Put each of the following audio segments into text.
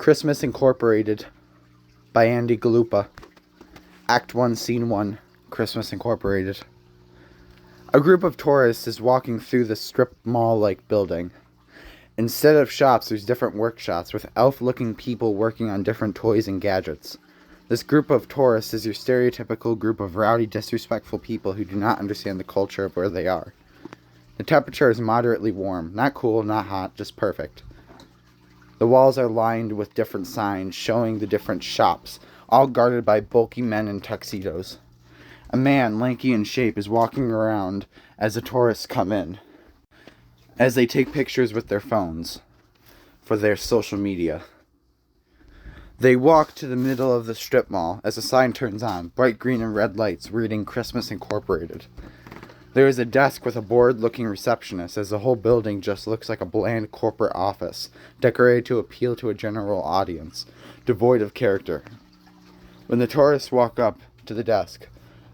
Christmas Incorporated by Andi Galupa. Act 1, Scene 1, Christmas Incorporated. A group of tourists is walking through the strip mall-like building. Instead of shops, there's different workshops with elf-looking people working on different toys and gadgets. This group of tourists is your stereotypical group of rowdy, disrespectful people who do not understand the culture of where they are. The temperature is moderately warm, not cool, not hot, just perfect. The walls are lined with different signs showing the different shops, all guarded by bulky men in tuxedos. A man, lanky in shape, is walking around as the tourists come in, as they take pictures with their phones for their social media. They walk to the middle of the strip mall as a sign turns on, bright green and red lights reading Christmas Incorporated. There is a desk with a bored-looking receptionist, as the whole building just looks like a bland corporate office, decorated to appeal to a general audience, devoid of character. When the tourists walk up to the desk,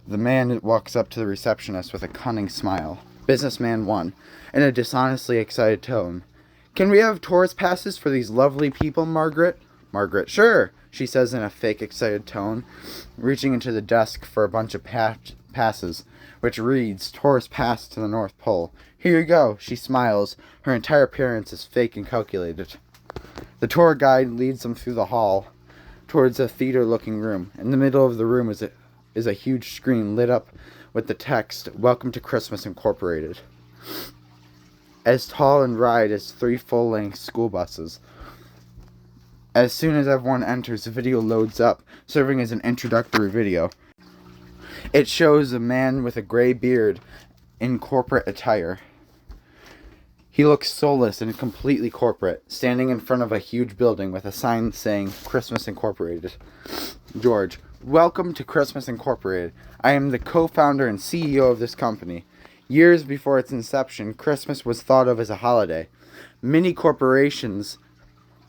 the man walks up to the receptionist with a cunning smile. Businessman 1, in a dishonestly excited tone. "Can we have tourist passes for these lovely people, Margaret?" "Margaret, sure," she says in a fake excited tone, reaching into the desk for a bunch of passes, which reads, "Tourist pass to the North Pole." "Here you go," she smiles. Her entire appearance is fake and calculated. The tour guide leads them through the hall towards a theater-looking room. In the middle of the room is a huge screen lit up with the text, "Welcome to Christmas Incorporated." As tall and wide as 3 full-length school buses. As soon as everyone enters, the video loads up, serving as an introductory video. It shows a man with a gray beard in corporate attire. He looks soulless and completely corporate, standing in front of a huge building with a sign saying Christmas Incorporated. George, "Welcome to Christmas Incorporated. I am the co-founder and CEO of this company. Years before its inception, Christmas was thought of as a holiday. Many corporations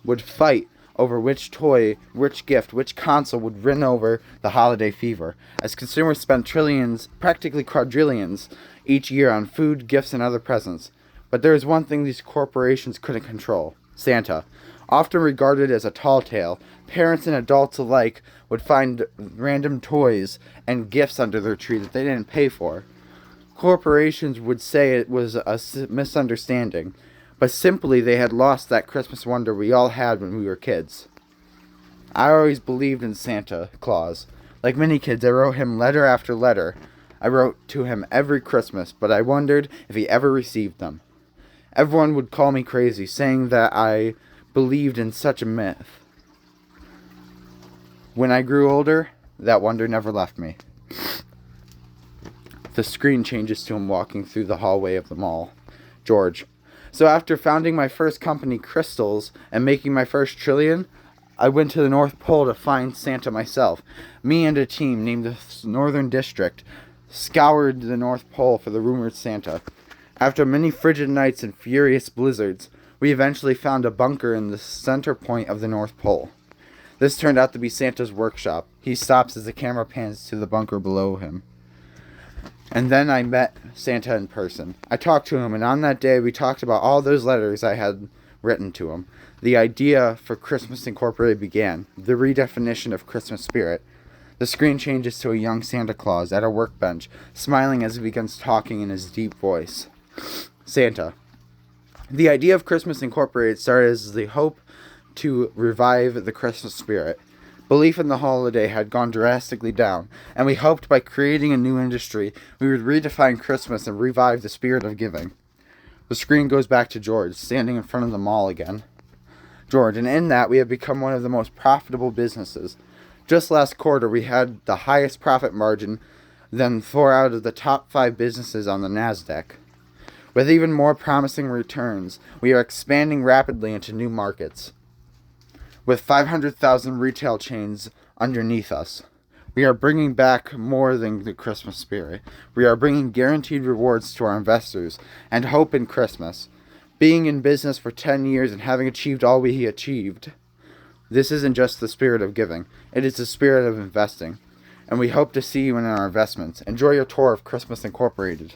would fight over which toy, which gift, which console would win over the holiday fever, as consumers spent trillions, practically quadrillions, each year on food, gifts, and other presents. But there is one thing these corporations couldn't control: Santa. Often regarded as a tall tale, parents and adults alike would find random toys and gifts under their tree that they didn't pay for. Corporations would say it was a misunderstanding, but simply they had lost that Christmas wonder we all had when we were kids. I always believed in Santa Claus. Like many kids, I wrote him letter after letter. I wrote to him every Christmas, but I wondered if he ever received them. Everyone would call me crazy, saying that I believed in such a myth. When I grew older, that wonder never left me." The screen changes to him walking through the hallway of the mall. George, "So after founding my first company, Crystals, and making my first trillion, I went to the North Pole to find Santa myself. Me and a team named the Northern District scoured the North Pole for the rumored Santa. After many frigid nights and furious blizzards, we eventually found a bunker in the center point of the North Pole. This turned out to be Santa's workshop." He stops as the camera pans to the bunker below him. "And then I met Santa in person. I talked to him, and on that day we talked about all those letters I had written to him. The idea for Christmas Incorporated began, the redefinition of Christmas spirit." The screen changes to a young Santa Claus at a workbench, smiling as he begins talking in his deep voice. Santa, "The idea of Christmas Incorporated started as the hope to revive the Christmas spirit. Belief in the holiday had gone drastically down, and we hoped by creating a new industry, we would redefine Christmas and revive the spirit of giving." The screen goes back to George, standing in front of the mall again. George, "And in that, we have become one of the most profitable businesses. Just last quarter, we had the highest profit margin than 4 out of the top 5 businesses on the NASDAQ. With even more promising returns, we are expanding rapidly into new markets. With 500,000 retail chains underneath us, we are bringing back more than the Christmas spirit. We are bringing guaranteed rewards to our investors and hope in Christmas. Being in business for 10 years and having achieved all we achieved, this isn't just the spirit of giving, it is the spirit of investing. And we hope to see you in our investments. Enjoy your tour of Christmas Incorporated."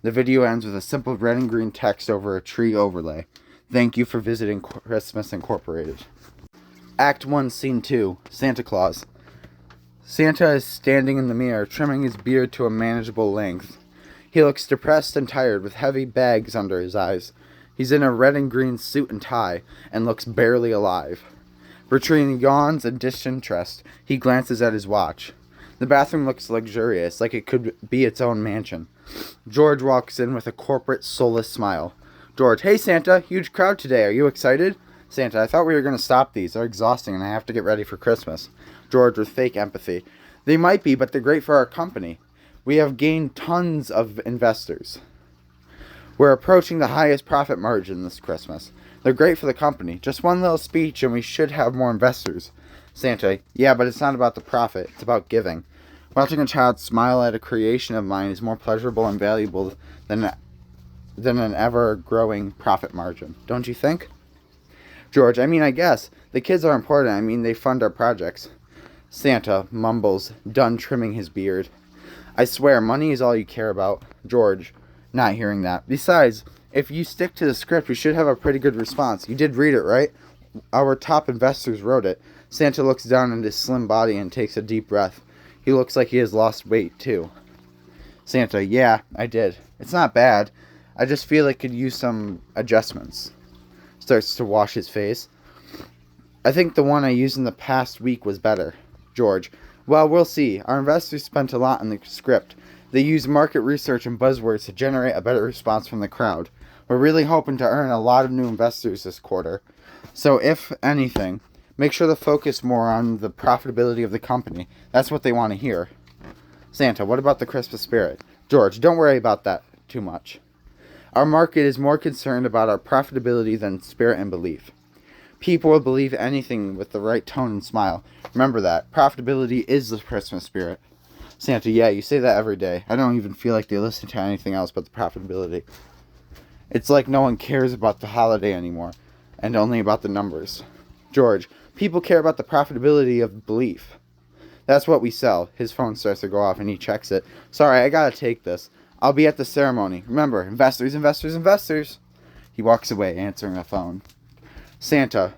The video ends with a simple red and green text over a tree overlay. "Thank you for visiting Christmas Incorporated." Act 1, Scene 2, Santa Claus. Santa is standing in the mirror, trimming his beard to a manageable length. He looks depressed and tired, with heavy bags under his eyes. He's in a red and green suit and tie, and looks barely alive. Between yawns and disinterest, he glances at his watch. The bathroom looks luxurious, like it could be its own mansion. George walks in with a corporate, soulless smile. George, hey Santa, huge crowd today, are you excited? Santa, I thought we were going to stop these. They're exhausting and I have to get ready for Christmas. George with fake empathy. They might be, but they're great for our company. We have gained tons of investors. We're approaching the highest profit margin this Christmas. They're great for the company. Just one little speech and we should have more investors. Santa, yeah, but it's not about the profit. It's about giving. Watching a child smile at a creation of mine is more pleasurable and valuable than an ever-growing profit margin. Don't you think? George, I guess. The kids are important. They fund our projects. Santa mumbles, done trimming his beard. I swear, money is all you care about. George, not hearing that. Besides, if you stick to the script, we should have a pretty good response. You did read it, right? Our top investors wrote it. Santa looks down at his slim body and takes a deep breath. He looks like he has lost weight, too. Santa, yeah, I did. It's not bad. I just feel it could use some adjustments. Starts to wash his face. I think the one I used in the past week was better. George, well, we'll see. Our investors spent a lot on the script. They used market research and buzzwords to generate a better response from the crowd. We're really hoping to earn a lot of new investors this quarter. So if anything, make sure to focus more on the profitability of the company. That's what they want to hear. Santa, what about the Christmas spirit? George, don't worry about that too much. Our market is more concerned about our profitability than spirit and belief. People will believe anything with the right tone and smile. Remember that. Profitability is the Christmas spirit. Santa, yeah, you say that every day. I don't even feel like they listen to anything else but the profitability. It's like no one cares about the holiday anymore, and only about the numbers. George, people care about the profitability of belief. That's what we sell. His phone starts to go off and he checks it. Sorry, I gotta take this. I'll be at the ceremony. Remember, investors, investors, investors. He walks away, answering the phone. Santa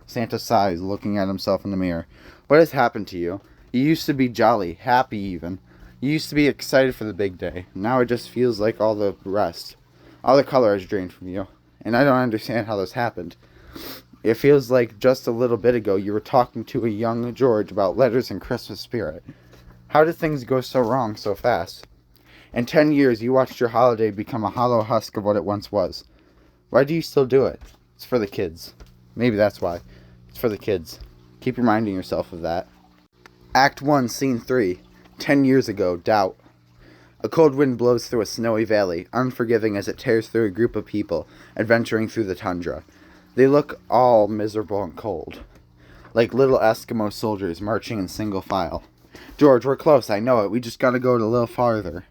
sighs, looking at himself in the mirror. What has happened to you? You used to be jolly, happy even. You used to be excited for the big day. Now it just feels like all the rest. All the color has drained from you. And I don't understand how this happened. It feels like just a little bit ago you were talking to a young George about letters and Christmas spirit. How did things go so wrong so fast? In 10 years, you watched your holiday become a hollow husk of what it once was. Why do you still do it? It's for the kids. Maybe that's why. It's for the kids. Keep reminding yourself of that. Act 1, Scene 3. 10 years ago, doubt. A cold wind blows through a snowy valley, unforgiving as it tears through a group of people, adventuring through the tundra. They look all miserable and cold, like little Eskimo soldiers marching in single file. George, we're close, I know it. We just gotta go a little farther.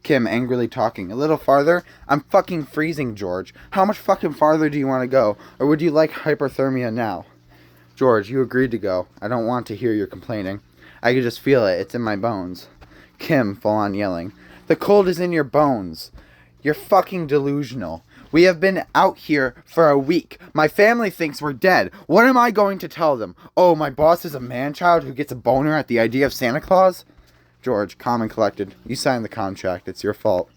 Kim, angrily talking. A little farther? I'm fucking freezing, George. How much fucking farther do you want to go? Or would you like hypothermia now? George, you agreed to go. I don't want to hear your complaining. I can just feel it. It's in my bones. Kim, full on yelling. The cold is in your bones. You're fucking delusional. We have been out here for a week. My family thinks we're dead. What am I going to tell them? Oh, my boss is a man-child who gets a boner at the idea of Santa Claus? George, calm and collected. You signed the contract. It's your fault.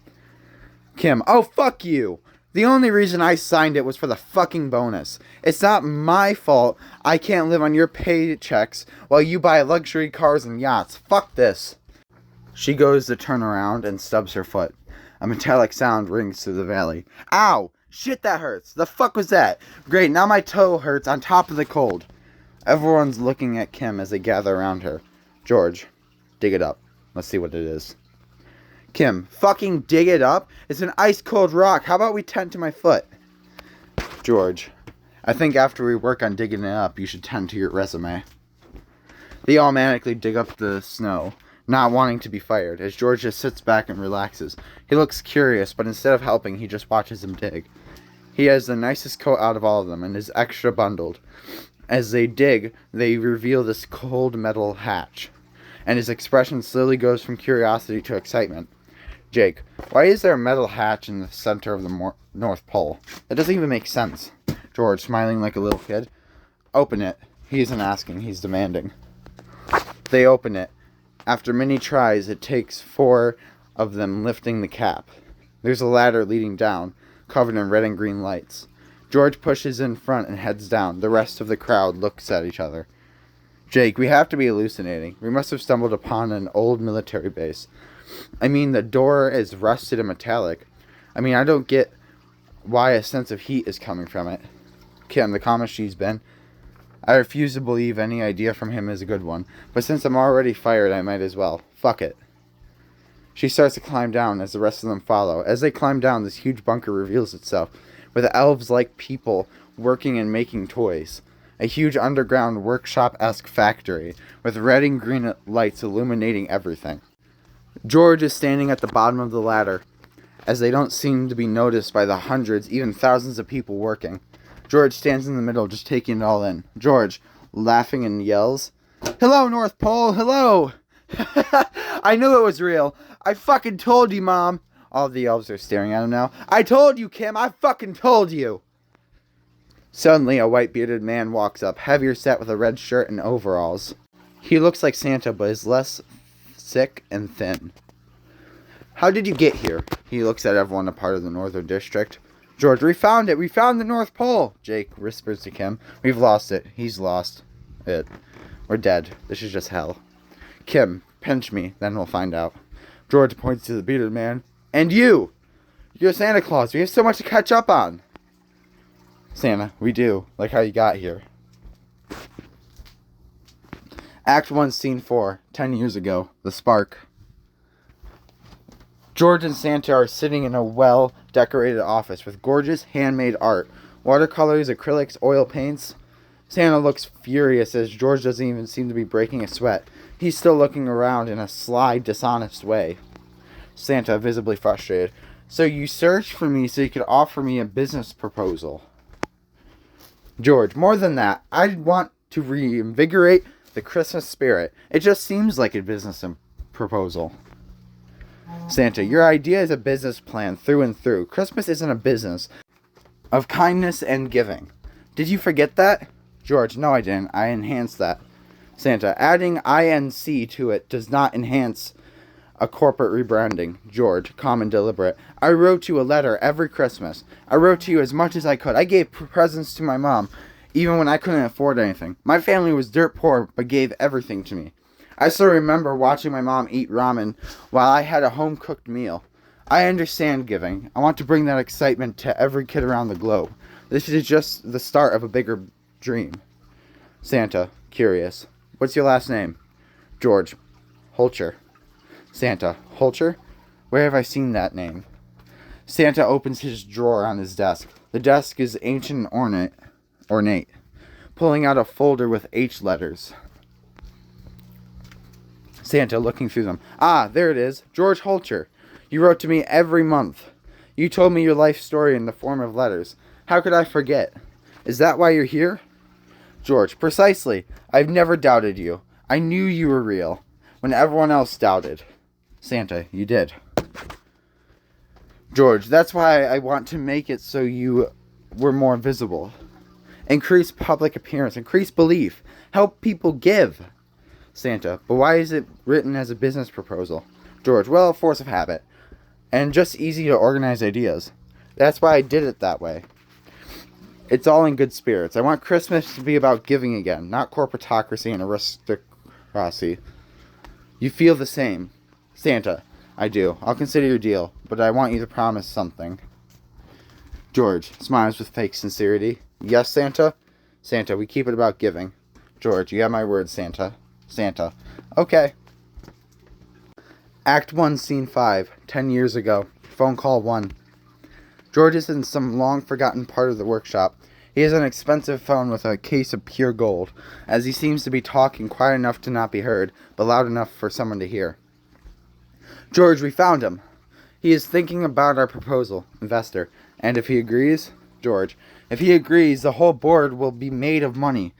Kim, oh, fuck you. The only reason I signed it was for the fucking bonus. It's not my fault I can't live on your paychecks while you buy luxury cars and yachts. Fuck this. She goes to turn around and stubs her foot. A metallic sound rings through the valley. Ow! Shit, that hurts. The fuck was that? Great, now my toe hurts on top of the cold. Everyone's looking at Kim as they gather around her. George, dig it up. Let's see what it is. Kim, fucking dig it up? It's an ice-cold rock. How about we tend to my foot? George, I think after we work on digging it up, you should tend to your resume. They automatically dig up the snow, not wanting to be fired, as George just sits back and relaxes. He looks curious, but instead of helping, he just watches them dig. He has the nicest coat out of all of them, and is extra bundled. As they dig, they reveal this cold metal hatch, and his expression slowly goes from curiosity to excitement. Jake, why is there a metal hatch in the center of the North Pole? That doesn't even make sense. George, smiling like a little kid. Open it. He isn't asking, he's demanding. They open it. After many tries, it takes 4 of them lifting the cap. There's a ladder leading down, covered in red and green lights. George pushes in front and heads down. The rest of the crowd looks at each other. Jake, we have to be hallucinating. We must have stumbled upon an old military base. I mean, the door is rusted and metallic. I mean, I don't get why a sense of heat is coming from it. Kim, the calmest she's been. I refuse to believe any idea from him is a good one, but since I'm already fired, I might as well. Fuck it. She starts to climb down as the rest of them follow. As they climb down, this huge bunker reveals itself, with elves-like people working and making toys. A huge underground workshop-esque factory, with red and green lights illuminating everything. George is standing at the bottom of the ladder, as they don't seem to be noticed by the hundreds, even thousands of people working. George stands in the middle, just taking it all in. George, laughing and yells, "Hello, North Pole, hello!" I knew it was real. I fucking told you, Mom. All the elves are staring at him now. I told you, Kim, I fucking told you. Suddenly, a white-bearded man walks up, heavier set with a red shirt and overalls. He looks like Santa, but is less sick and thin. How did you get here? He looks at everyone a part of the Northern District. George, we found it. We found the North Pole. Jake whispers to Kim. We've lost it. He's lost it. We're dead. This is just hell. Kim, pinch me, then we'll find out. George points to the bearded man. And you! You're Santa Claus. We have so much to catch up on. Santa, we do. Like how you got here. Act 1, Scene 4. 10 years ago. The Spark. George and Santa are sitting in a well-decorated office with gorgeous handmade art. Watercolors, acrylics, oil paints. Santa looks furious as George doesn't even seem to be breaking a sweat. He's still looking around in a sly, dishonest way. Santa, visibly frustrated. So you searched for me so you could offer me a business proposal. George, more than that, I want to reinvigorate the Christmas spirit. It just seems like a business proposal. Santa, your idea is a business plan through and through. Christmas isn't a business of kindness and giving. Did you forget that? George, no I didn't. I enhanced that. Santa, adding INC to it does not enhance a corporate rebranding. George, calm and deliberate. I wrote you a letter every Christmas. I wrote to you as much as I could. I gave presents to my mom, even when I couldn't afford anything. My family was dirt poor, but gave everything to me. I still remember watching my mom eat ramen while I had a home-cooked meal. I understand giving. I want to bring that excitement to every kid around the globe. This is just the start of a bigger dream. Santa, curious. What's your last name? George, Holcher. Santa, Holcher? Where have I seen that name? Santa opens his drawer on his desk. The desk is ancient and ornate, pulling out a folder with H letters. Santa, looking through them. Ah, there it is. George Holcher. You wrote to me every month. You told me your life story in the form of letters. How could I forget? Is that why you're here? George, precisely. I've never doubted you. I knew you were real, when everyone else doubted. Santa, you did. George, that's why I want to make it so you were more visible. Increase public appearance, increase belief, help people give. Santa, but why is it written as a business proposal? George, well, force of habit, and just easy to organize ideas. That's why I did it that way. It's all in good spirits. I want Christmas to be about giving again, not corporatocracy and aristocracy. You feel the same. Santa, I do. I'll consider your deal, but I want you to promise something. George smiles with fake sincerity. Yes, Santa? Santa, we keep it about giving. George, you have my word, Santa. Santa. Okay. Act 1, Scene 5. 10 years ago. Phone call 1. George is in some long-forgotten part of the workshop. He has an expensive phone with a case of pure gold, as he seems to be talking quiet enough to not be heard, but loud enough for someone to hear. George, we found him. He is thinking about our proposal, investor, and if he agrees, George, if he agrees, the whole board will be made of money.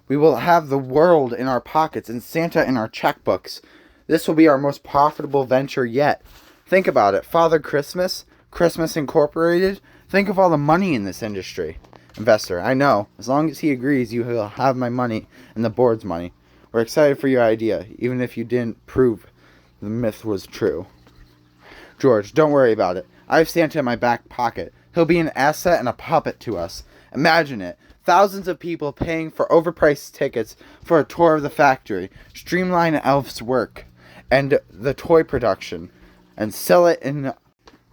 We will have the world in our pockets and Santa in our checkbooks. This will be our most profitable venture yet. Think about it. Father Christmas, Christmas Incorporated. Think of all the money in this industry. Investor, I know. As long as he agrees, you will have my money and the board's money. We're excited for your idea, even if you didn't prove the myth was true. George, don't worry about it. I have Santa in my back pocket. He'll be an asset and a puppet to us. Imagine it. Thousands of people paying for overpriced tickets for a tour of the factory, streamline Elf's work and the toy production, and sell it in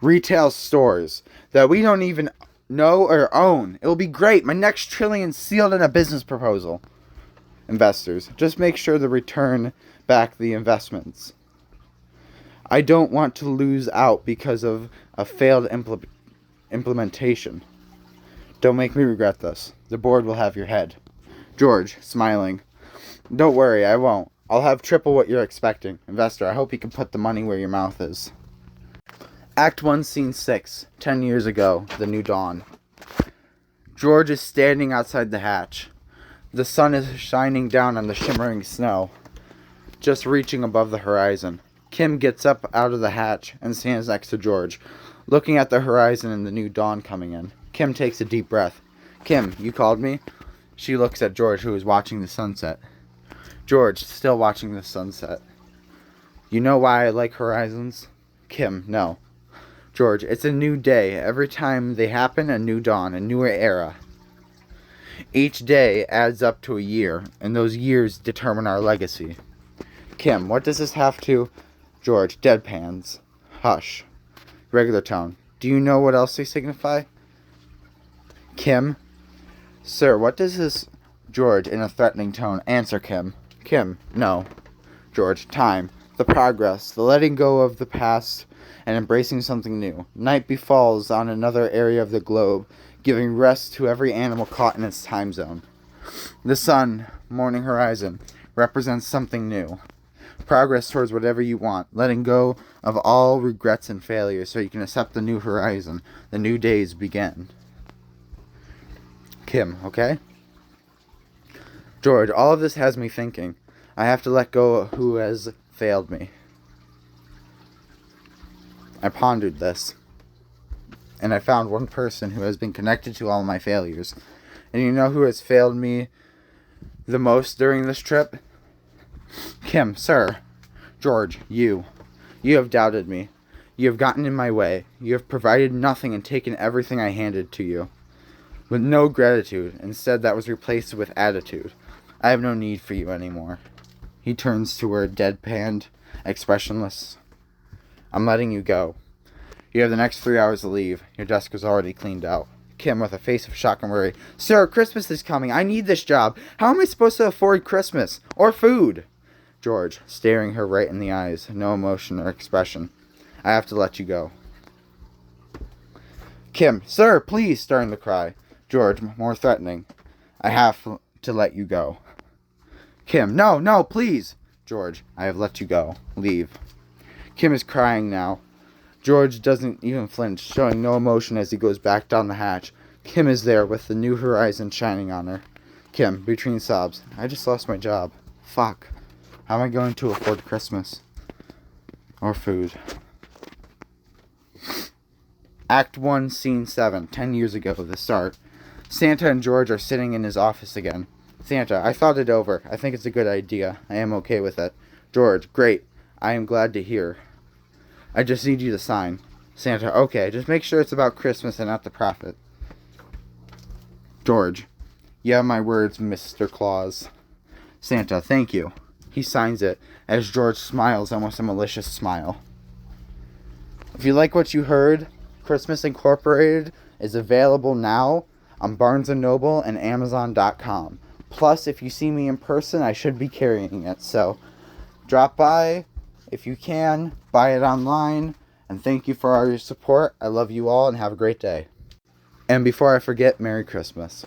retail stores that we don't even know or own. It will be great. My next trillion sealed in a business proposal. Investors, just make sure to return back the investments. I don't want to lose out because of a failed implementation. Don't make me regret this. The board will have your head. George, smiling. Don't worry, I won't. I'll have triple what you're expecting. Investor, I hope you can put the money where your mouth is. Act 1, Scene 6. 10 years ago, the new dawn. George is standing outside the hatch. The sun is shining down on the shimmering snow, just reaching above the horizon. Kim gets up out of the hatch and stands next to George, looking at the horizon and the new dawn coming in. Kim takes a deep breath. Kim, you called me? She looks at George, who is watching the sunset. George, still watching the sunset. You know why I like horizons? Kim, no. George, it's a new day. Every time they happen, a new dawn, a newer era. Each day adds up to a year, and those years determine our legacy. Kim, what does this have to... George, deadpans. Hush. Regular tone. Do you know what else they signify? Kim. Sir, what does this... George, in a threatening tone. Answer, Kim. Kim, no. George, time. The progress. The letting go of the past and embracing something new. Night befalls on another area of the globe, giving rest to every animal caught in its time zone. The sun, morning horizon, represents something new. Progress towards whatever you want, letting go of all regrets and failures so you can accept the new horizon. The new days begin. Kim, okay? George, all of this has me thinking. I have to let go of who has failed me. I pondered this, and I found one person who has been connected to all my failures. And you know who has failed me the most during this trip? Kim, sir. George, you. You have doubted me. You have gotten in my way. You have provided nothing and taken everything I handed to you. With no gratitude. Instead, that was replaced with attitude. I have no need for you anymore. He turns to her, deadpanned, expressionless. I'm letting you go. You have the next 3 hours to leave. Your desk is already cleaned out. Kim, with a face of shock and worry. Sir, Christmas is coming. I need this job. How am I supposed to afford Christmas? Or food? George, staring her right in the eyes. No emotion or expression. I have to let you go. Kim, sir, please, starting to cry. George, more threatening. I have to let you go. Kim, no, please. George, I have let you go. Leave. Kim is crying now. George doesn't even flinch, showing no emotion as he goes back down the hatch. Kim is there with the new horizon shining on her. Kim, between sobs. I just lost my job. Fuck. How am I going to afford Christmas? Or food? Act 1, Scene 7. 10 years ago, the start. Santa and George are sitting in his office again. Santa, I thought it over. I think it's a good idea. I am okay with it. George, great. I am glad to hear. I just need you to sign. Santa, okay. Just make sure it's about Christmas and not the profit. George, you have my words, Mr. Claus. Santa, thank you. He signs it as George smiles, almost a malicious smile. If you like what you heard, Christmas Incorporated is available now on Barnes & Noble and Amazon.com. Plus, if you see me in person, I should be carrying it. So, drop by if you can, buy it online, and thank you for all your support. I love you all and have a great day. And before I forget, Merry Christmas.